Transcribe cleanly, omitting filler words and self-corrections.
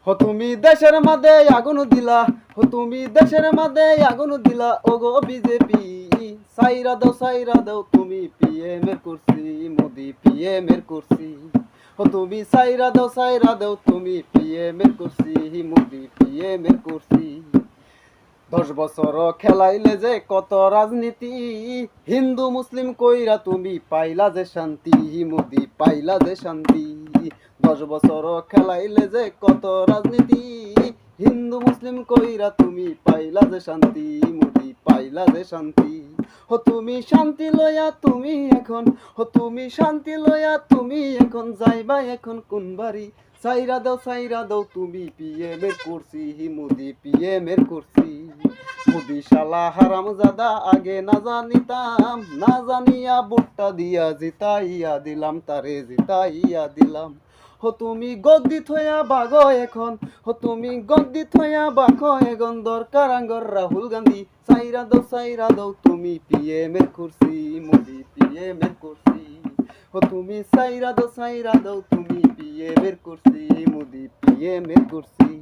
হো তুমি দেশের মাঝে আগুন দিলা, হো তুমি দেশের মাঝে আগুন দিলা, ওগো বিজেপি সাইরা দাও তুমি পিএম এর কুরসি, মোদি পিএম এর কুরসি। হো তুমি সাইরা দাও তুমি পিএম এর কুরসি, মোদি পিএম এর কুরসি। 10 বছর খেলাইলে যে কত রাজনীতি, হিন্দু মুসলিম কইরা তুমি পাইলা যে শান্তি, মোদি পাইলা যে শান্তি। 10 বছর খেলাইলে যে কত রাজনীতি, হিন্দু মুসলিম কইরা তুমি পাইলা যে শান্তি, মোদি পাইলা যে শান্তি। হো তুমি শান্তি লইয়া তুমি এখন, হো তুমি শান্তি লইয়া তুমি এখন যাইবা এখন কোন বাড়ি। সাইরা দাও তুমি পিএম এর কুরসি, মোদি পিএম এর কুরসি। মোদি শালা হারামজাদা আগে না জানিতাম, না জানিয়া ভোটটা দিয়া জিতাইয়া দিলাম তারে, জিতাইয়া দিলাম। হো তুমি গদ্দি থইয়া বাগো এখন, হো তুমি গদ্দি থইয়া বাগো এখন, দরকার আঙ্গর রাহুল গান্ধী। সাইরা দাও তুমি পিএম এর কুরসি, মোদি পিএম এর কুরসি। হো তুমি সাইরা দাও তুমি পিএম এর কুরসি, মোদি পিএম এর কুরসি।